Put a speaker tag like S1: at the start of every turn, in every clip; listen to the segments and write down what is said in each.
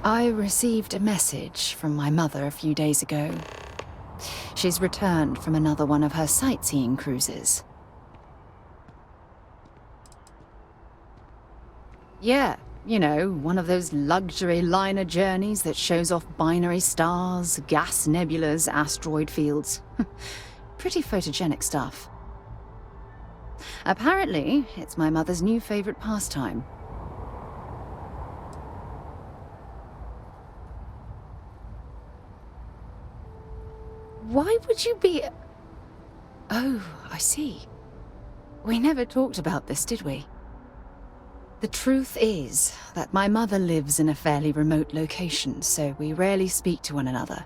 S1: I received a message from my mother a few days ago. She's returned from another one of her sightseeing cruises. Yeah, you know, one of those luxury liner journeys that shows off binary stars, gas nebulas, asteroid fields. Pretty photogenic stuff. Apparently, it's my mother's new favorite pastime. Why would you be... Oh, I see. We never talked about this, did we? The truth is that my mother lives in a fairly remote location, so we rarely speak to one another.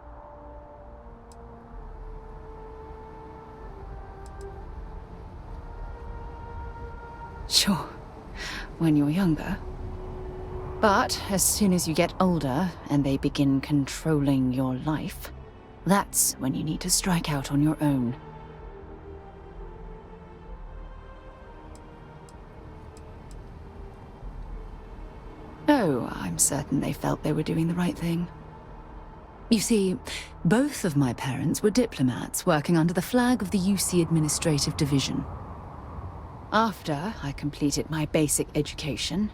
S1: Sure, when you're younger. But as soon as you get older and they begin controlling your life, that's when you need to strike out on your own. Oh, I'm certain they felt they were doing the right thing. You see, both of my parents were diplomats working under the flag of the UC Administrative Division. After I completed my basic education,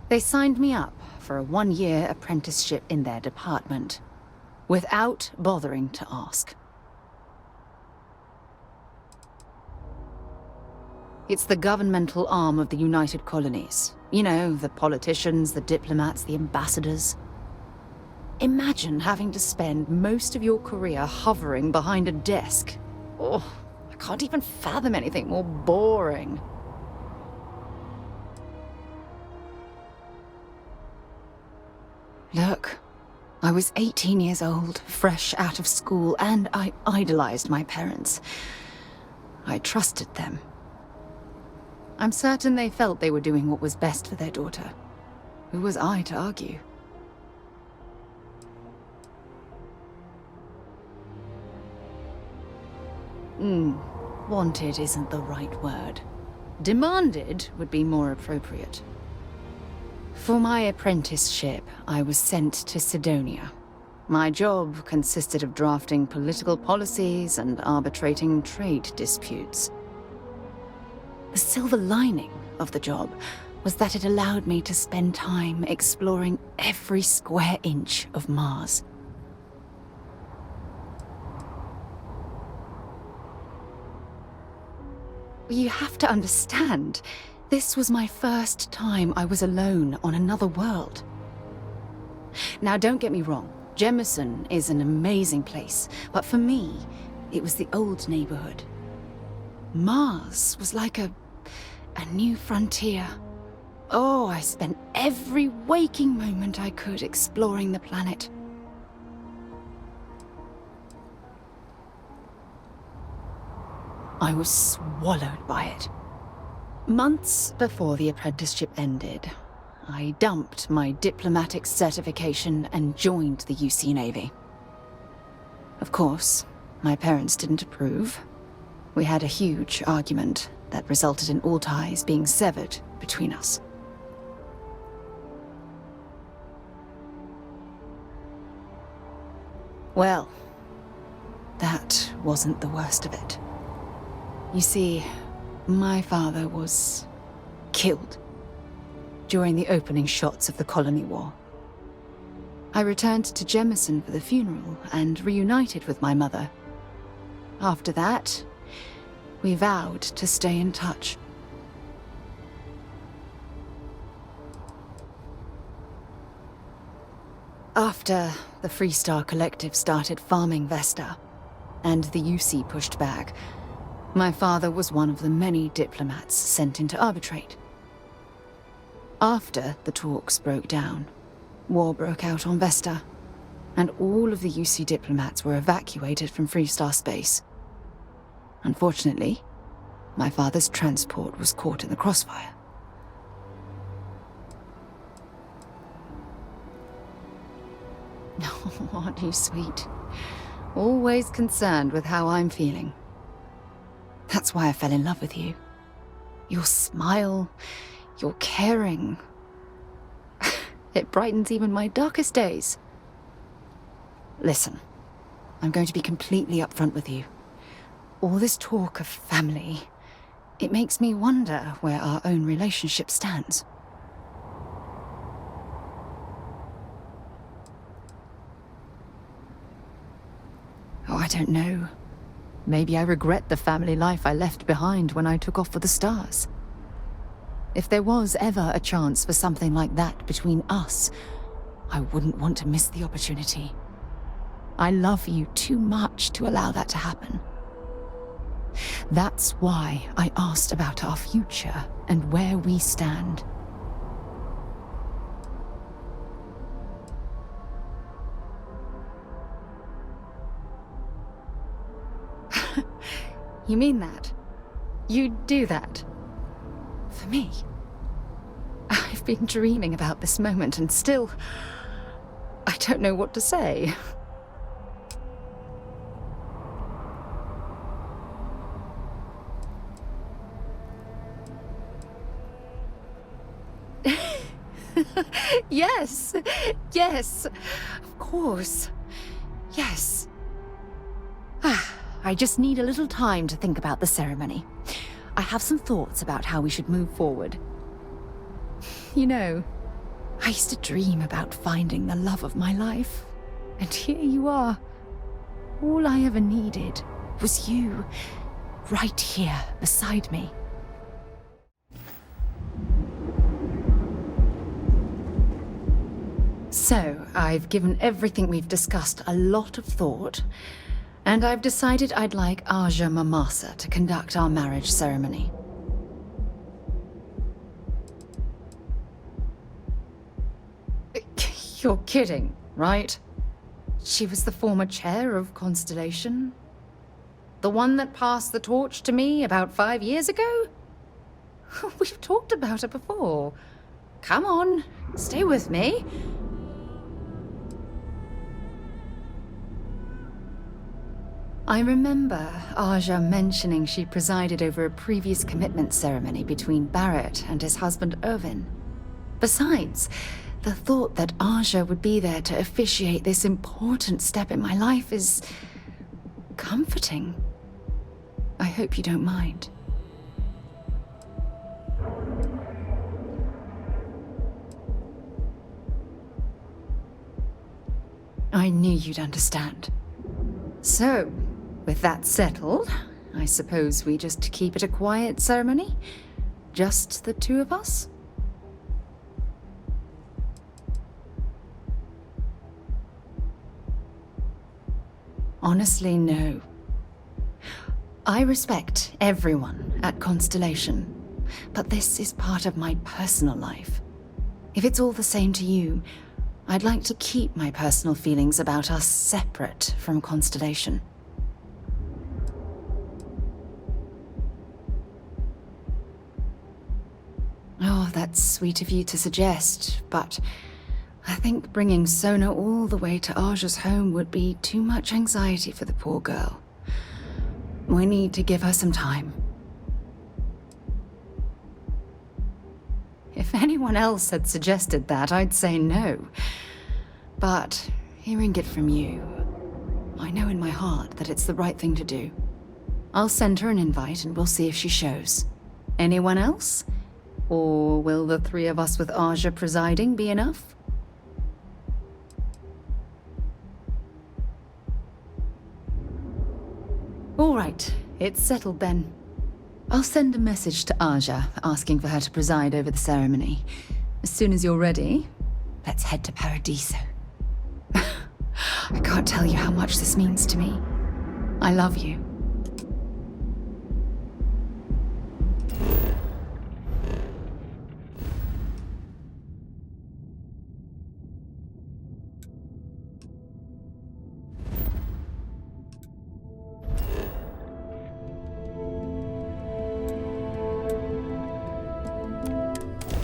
S1: they signed me up for a one-year apprenticeship in their department, without bothering to ask. It's the governmental arm of the United Colonies. You know, the politicians, the diplomats, the ambassadors. Imagine having to spend most of your career hovering behind a desk. Oh, I can't even fathom anything more boring. Look, I was 18 years old, fresh out of school, and I idolized my parents. I trusted them. I'm certain they felt they were doing what was best for their daughter. Who was I to argue? Wanted isn't the right word. Demanded would be more appropriate. For my apprenticeship, I was sent to Sidonia. My job consisted of drafting political policies and arbitrating trade disputes. The silver lining of the job was that it allowed me to spend time exploring every square inch of Mars. You have to understand, this was my first time I was alone on another world. Now, don't get me wrong, Jemison is an amazing place, but for me, it was the old neighborhood. Mars was like a new frontier. Oh, I spent every waking moment I could exploring the planet. I was swallowed by it. Months before the apprenticeship ended, I dumped my diplomatic certification and joined the UC Navy. Of course, my parents didn't approve. We had a huge argument that resulted in all ties being severed between us. Well, that wasn't the worst of it. You see, my father was killed during the opening shots of the Colony War. I returned to Jemison for the funeral and reunited with my mother. After that, we vowed to stay in touch. After the Freestar Collective started farming Vesta, and the UC pushed back, my father was one of the many diplomats sent in to arbitrate. After the talks broke down, war broke out on Vesta, and all of the UC diplomats were evacuated from Freestar space. Unfortunately, my father's transport was caught in the crossfire. Oh, aren't you sweet? Always concerned with how I'm feeling. That's why I fell in love with you. Your smile, your caring. It brightens even my darkest days. Listen, I'm going to be completely upfront with you. All this talk of family, it makes me wonder where our own relationship stands. Oh, I don't know. Maybe I regret the family life I left behind when I took off for the stars. If there was ever a chance for something like that between us, I wouldn't want to miss the opportunity. I love you too much to allow that to happen. That's why I asked about our future and where we stand. You mean that? You'd do that? For me? I've been dreaming about this moment and still... I don't know what to say. Yes, yes, of course, yes. I just need a little time to think about the ceremony. I have some thoughts about how we should move forward. You know, I used to dream about finding the love of my life, and here you are. All I ever needed was you, right here beside me. So, I've given everything we've discussed a lot of thought, and I've decided I'd like Aja Mamasa to conduct our marriage ceremony. You're kidding, right? She was the former chair of Constellation? The one that passed the torch to me about 5 years ago? We've talked about her before. Come on, stay with me. I remember Aja mentioning she presided over a previous commitment ceremony between Barrett and his husband Irvin. Besides, the thought that Aja would be there to officiate this important step in my life is comforting. I hope you don't mind. I knew you'd understand. So, with that settled, I suppose we just keep it a quiet ceremony? Just the two of us? Honestly, no. I respect everyone at Constellation, but this is part of my personal life. If it's all the same to you, I'd like to keep my personal feelings about us separate from Constellation. Oh, that's sweet of you to suggest, but I think bringing Sona all the way to Aja's home would be too much anxiety for the poor girl. We need to give her some time. If anyone else had suggested that, I'd say no. But hearing it from you, I know in my heart that it's the right thing to do. I'll send her an invite and we'll see if she shows. Anyone else? Or will the three of us with Aja presiding be enough? All right, it's settled then. I'll send a message to Aja, asking for her to preside over the ceremony. As soon as you're ready, let's head to Paradiso. I can't tell you how much this means to me. I love you.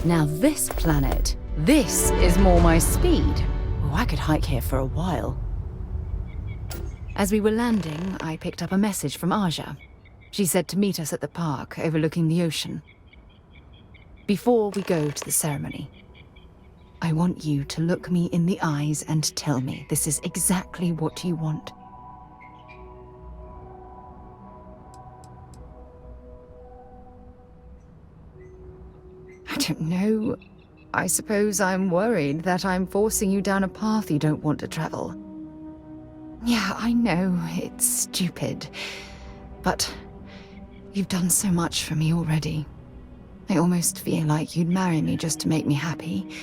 S1: Now this planet, this is more my speed. Oh, I could hike here for a while. As we were landing, I picked up a message from Aja. She said to meet us at the park overlooking the ocean. Before we go to the ceremony. I want you to look me in the eyes and tell me this is exactly what you want. I don't know. I suppose I'm worried that I'm forcing you down a path you don't want to travel. Yeah, I know, it's stupid. But you've done so much for me already. I almost feel like you'd marry me just to make me happy,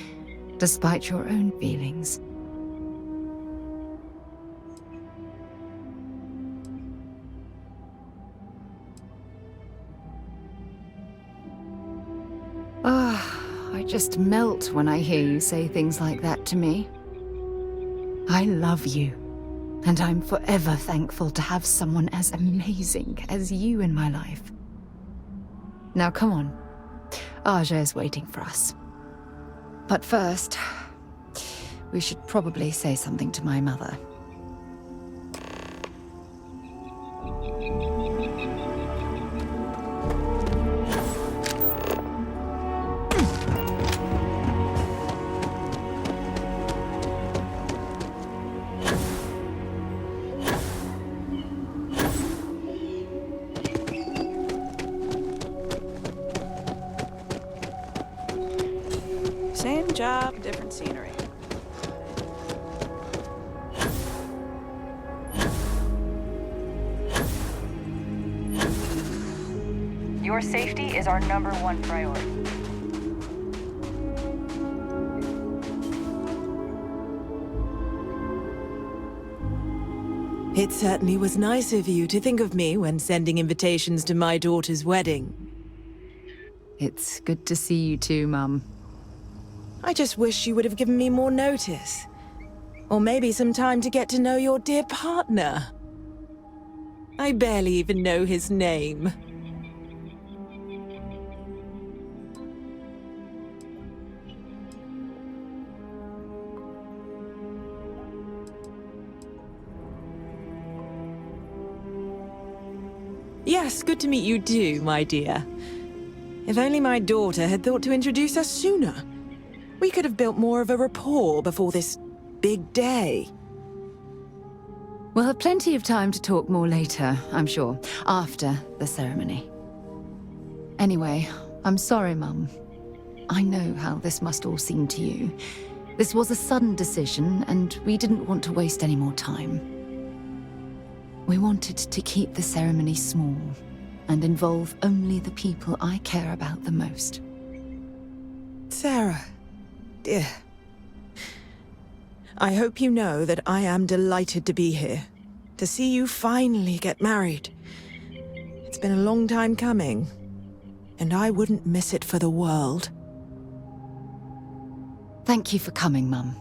S1: despite your own feelings. I just melt when I hear you say things like that to me. I love you, and I'm forever thankful to have someone as amazing as you in my life. Now come on, Aja is waiting for us. But first, we should probably say something to my mother.
S2: Same job, different scenery.
S3: Your safety is our #1 priority.
S4: It certainly was nice of you to think of me when sending invitations to my daughter's wedding.
S1: It's good to see you too, Mum.
S4: I just wish you would have given me more notice. Or maybe some time to get to know your dear partner. I barely even know his name. Yes, good to meet you too, my dear. If only my daughter had thought to introduce us sooner. We could have built more of a rapport before this big day.
S1: We'll have plenty of time to talk more later, I'm sure, after the ceremony. Anyway, I'm sorry, Mum. I know how this must all seem to you. This was a sudden decision, and we didn't want to waste any more time. We wanted to keep the ceremony small and involve only the people I care about the most.
S4: Sarah, dear. I hope you know that I am delighted to be here, to see you finally get married. It's been a long time coming, and I wouldn't miss it for the world.
S1: Thank you for coming, Mum.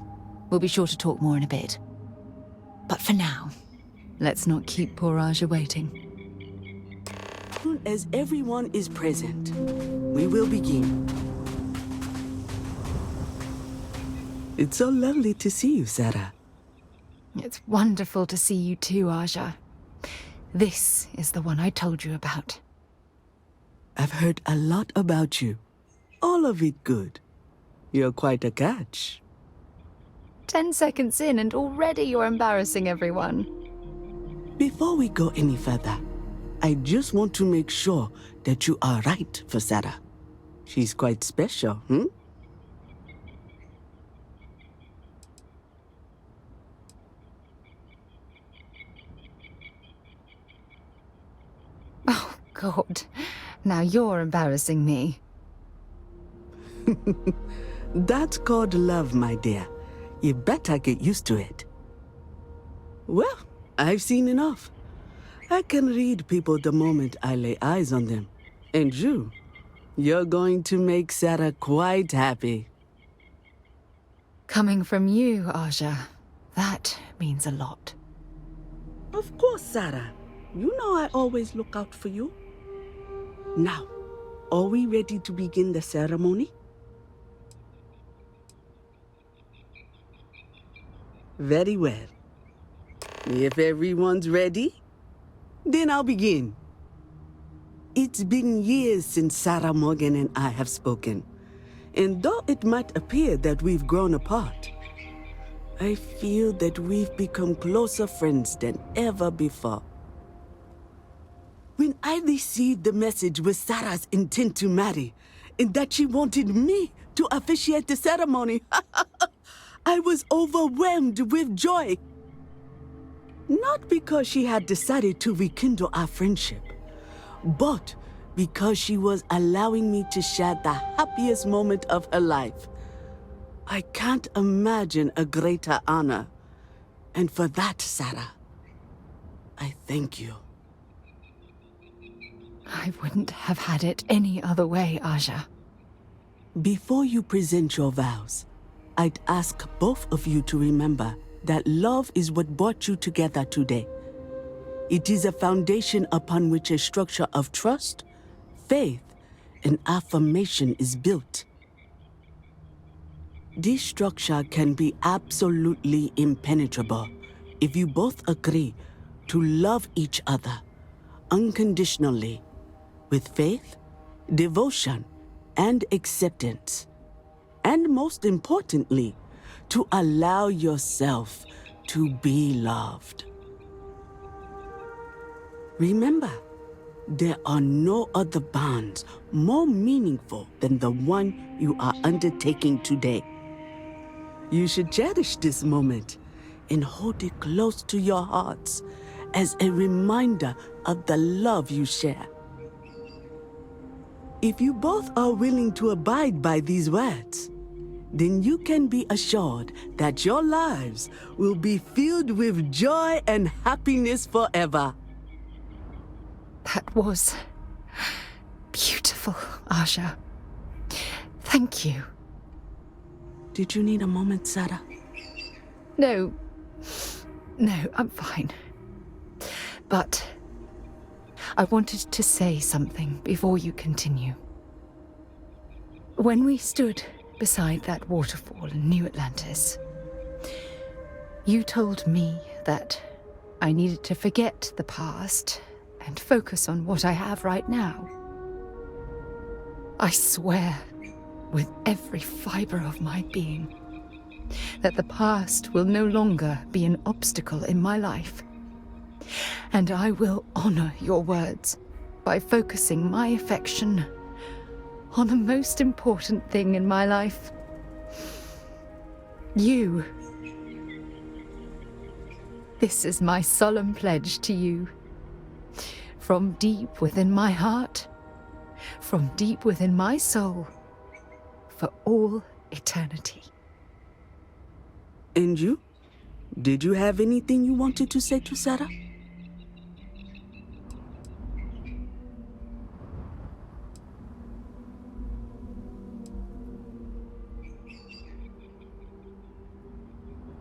S1: We'll be sure to talk more in a bit. But for now, let's not keep poor Aja waiting.
S5: As soon as everyone is present, we will begin. It's so lovely to see you, Sarah.
S1: It's wonderful to see you too, Aja. This is the one I told you about.
S5: I've heard a lot about you. All of it good. You're quite a catch.
S1: 10 seconds in and already you're embarrassing everyone.
S5: Before we go any further, I just want to make sure that you are right for Sarah. She's quite special, hmm?
S1: Oh, God. Now you're embarrassing me.
S5: That's called love, my dear. You better get used to it. Well, I've seen enough. I can read people the moment I lay eyes on them. And you're going to make Sarah quite happy.
S1: Coming from you, Aja, that means a lot.
S5: Of course, Sarah. You know I always look out for you. Now, are we ready to begin the ceremony? Very well. If everyone's ready, then I'll begin. It's been years since Sarah Morgan and I have spoken, And though it might appear that we've grown apart, I feel that we've become closer friends than ever before. When I received the message with Sarah's intent to marry, and that she wanted me to officiate the ceremony, I was overwhelmed with joy. Not because she had decided to rekindle our friendship, but because she was allowing me to share the happiest moment of her life. I can't imagine a greater honor. And for that, Sarah, I thank you.
S1: I wouldn't have had it any other way, Aja.
S5: Before you present your vows, I'd ask both of you to remember that love is what brought you together today. It is a foundation upon which a structure of trust, faith, and affirmation is built. This structure can be absolutely impenetrable if you both agree to love each other unconditionally, with faith, devotion, and acceptance. And most importantly, to allow yourself to be loved. Remember, there are no other bonds more meaningful than the one you are undertaking today. You should cherish this moment and hold it close to your hearts as a reminder of the love you share. If you both are willing to abide by these words, then you can be assured that your lives will be filled with joy and happiness forever.
S1: That was beautiful, Aja. Thank you.
S5: Did you need a moment, Sarah?
S1: No, I'm fine. But I wanted to say something before you continue. When we stood beside that waterfall in New Atlantis, you told me that I needed to forget the past and focus on what I have right now. I swear, with every fiber of my being, that the past will no longer be an obstacle in my life. And I will honor your words by focusing my affection on the most important thing in my life. You. This is my solemn pledge to you. From deep within my heart, from deep within my soul, for all eternity.
S5: And you? Did you have anything you wanted to say to Sarah?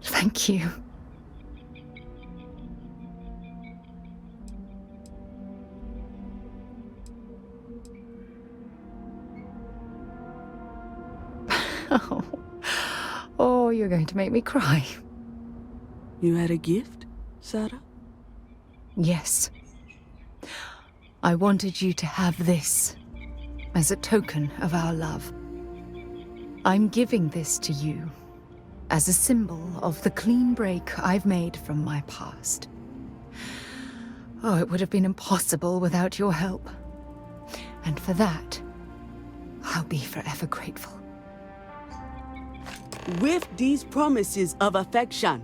S1: Thank you. Oh, you're going to make me cry.
S5: You had a gift, Sarah?
S1: Yes. I wanted you to have this as a token of our love. I'm giving this to you as a symbol of the clean break I've made from my past. Oh, it would have been impossible without your help. And for that, I'll be forever grateful.
S5: With these promises of affection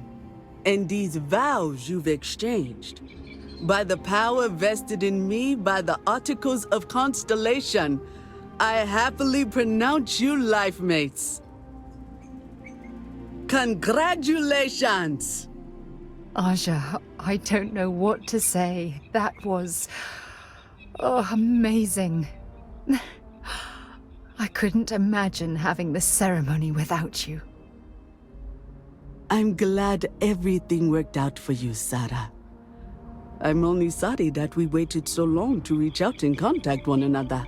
S5: and these vows you've exchanged, by the power vested in me by the Articles of Constellation, I happily pronounce you life mates. Congratulations!
S1: Aja, I don't know what to say. That was... amazing. I couldn't imagine having the ceremony without you.
S5: I'm glad everything worked out for you, Sarah. I'm only sorry that we waited so long to reach out and contact one another.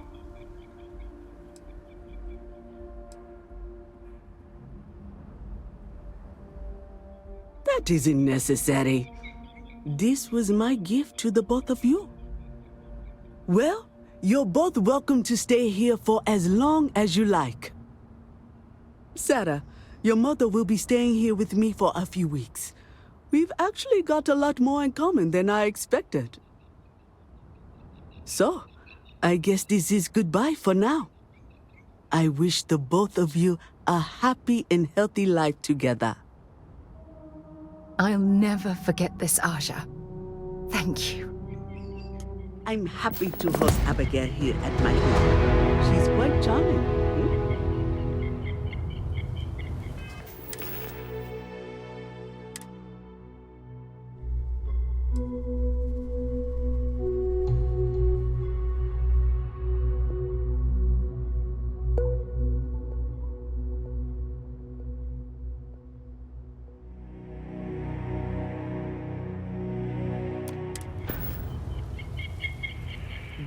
S5: That isn't necessary. This was my gift to the both of you. Well, you're both welcome to stay here for as long as you like. Sarah, your mother will be staying here with me for a few weeks. We've actually got a lot more in common than I expected. So, I guess this is goodbye for now. I wish the both of you a happy and healthy life together.
S1: I'll never forget this, Aja. Thank you.
S5: I'm happy to host Abigail here at my home. She's quite charming.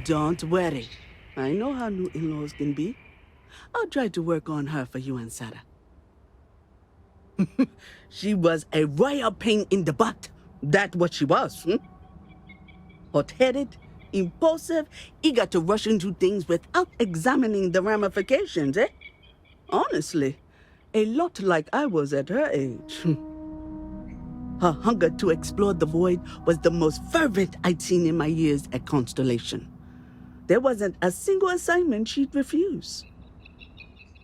S5: Don't worry. I know how new in-laws can be. I'll try to work on her for you and Sarah. She was a royal pain in the butt. That's what she was. Hot-headed, impulsive, eager to rush into things without examining the ramifications, eh? Honestly, a lot like I was at her age. Her hunger to explore the void was the most fervent I'd seen in my years at Constellation. There wasn't a single assignment she'd refuse.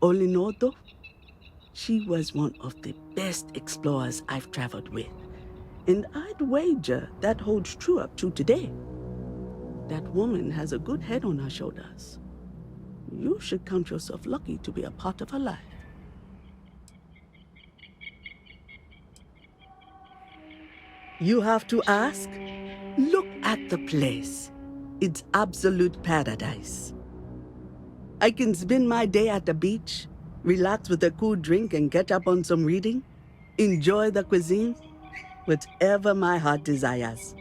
S5: All in all, though, she was one of the best explorers I've traveled with. And I'd wager that holds true up to today. That woman has a good head on her shoulders. You should count yourself lucky to be a part of her life. You have to ask? Look at the place. It's absolute paradise. I can spend my day at the beach, relax with a cool drink and catch up on some reading, enjoy the cuisine, whatever my heart desires.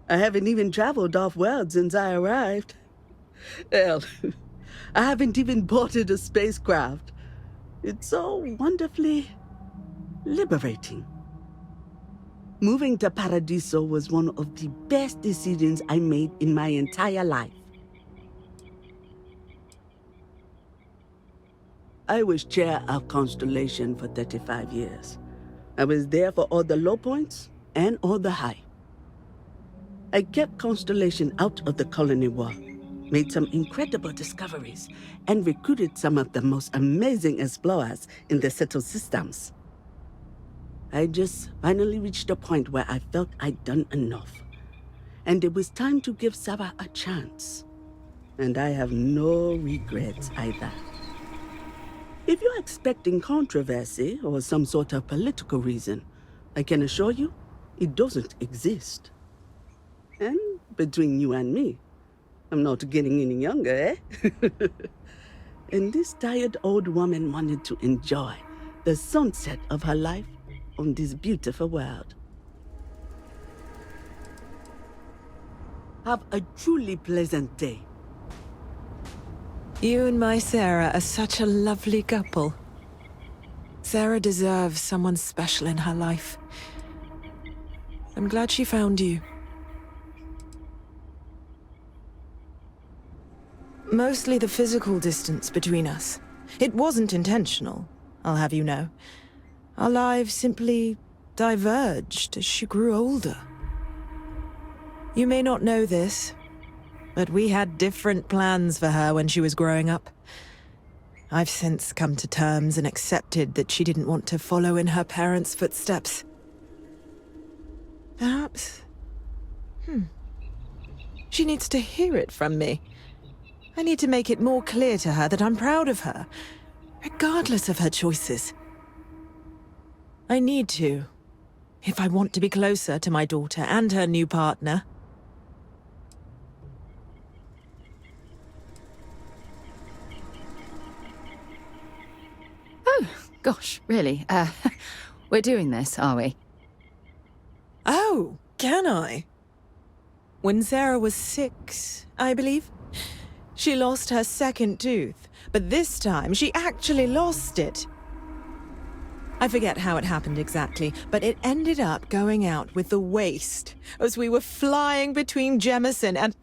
S5: I haven't even traveled off-world since I arrived. Hell, I haven't even boarded a spacecraft. It's so wonderfully liberating. Moving to Paradiso was one of the best decisions I made in my entire life. I was chair of Constellation for 35 years. I was there for all the low points and all the high. I kept Constellation out of the colony war, made some incredible discoveries, and recruited some of the most amazing explorers in the settled systems. I just finally reached a point where I felt I'd done enough. And it was time to give Sarah a chance. And I have no regrets either. If you're expecting controversy or some sort of political reason, I can assure you, it doesn't exist. And between you and me, I'm not getting any younger, eh? And this tired old woman wanted to enjoy the sunset of her life on this beautiful world. Have a truly pleasant day.
S4: You and my Sarah are such a lovely couple. Sarah deserves someone special in her life. I'm glad she found you. Mostly the physical distance between us. It wasn't intentional, I'll have you know. Our lives simply diverged as she grew older. You may not know this, but we had different plans for her when she was growing up. I've since come to terms and accepted that she didn't want to follow in her parents' footsteps. Perhaps... She needs to hear it from me. I need to make it more clear to her that I'm proud of her, regardless of her choices. I need to, if I want to be closer to my daughter and her new partner.
S1: Oh, gosh, really? We're doing this, are we?
S4: Oh, can I? When Sarah was 6, I believe, she lost her second tooth, but this time she actually lost it. I forget how it happened exactly, but it ended up going out with the waste as we were flying between Jemison and...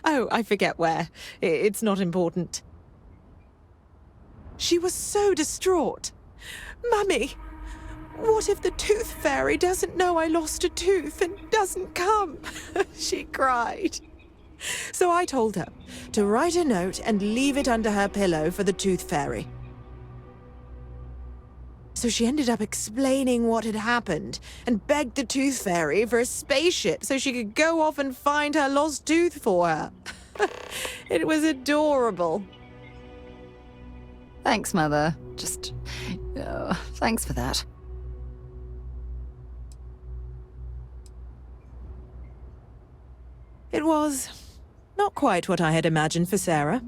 S4: Oh, I forget where. It's not important. She was so distraught. Mummy, what if the tooth fairy doesn't know I lost a tooth and doesn't come? She cried. So I told her to write a note and leave it under her pillow for the tooth fairy. So she ended up explaining what had happened and begged the tooth fairy for a spaceship so she could go off and find her lost tooth for her. It was adorable.
S1: Thanks, Mother. Thanks for that.
S4: It was not quite what I had imagined for Sarah.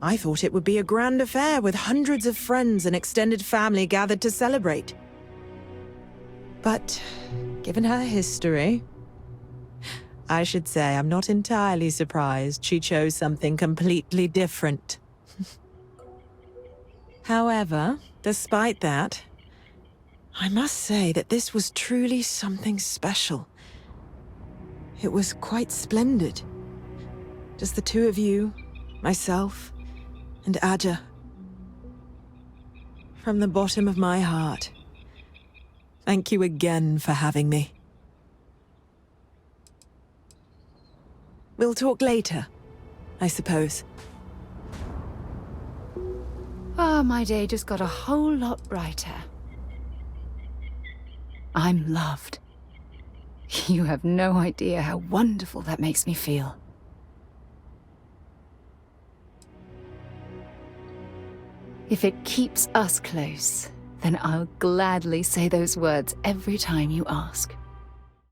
S4: I thought it would be a grand affair with hundreds of friends and extended family gathered to celebrate. But given her history, I should say I'm not entirely surprised she chose something completely different. However, despite that, I must say that this was truly something special. It was quite splendid. Just the two of you, myself, and Aja. From the bottom of my heart, thank you again for having me. We'll talk later, I suppose.
S1: My day just got a whole lot brighter. I'm loved. You have no idea how wonderful that makes me feel. If it keeps us close, then I'll gladly say those words every time you ask.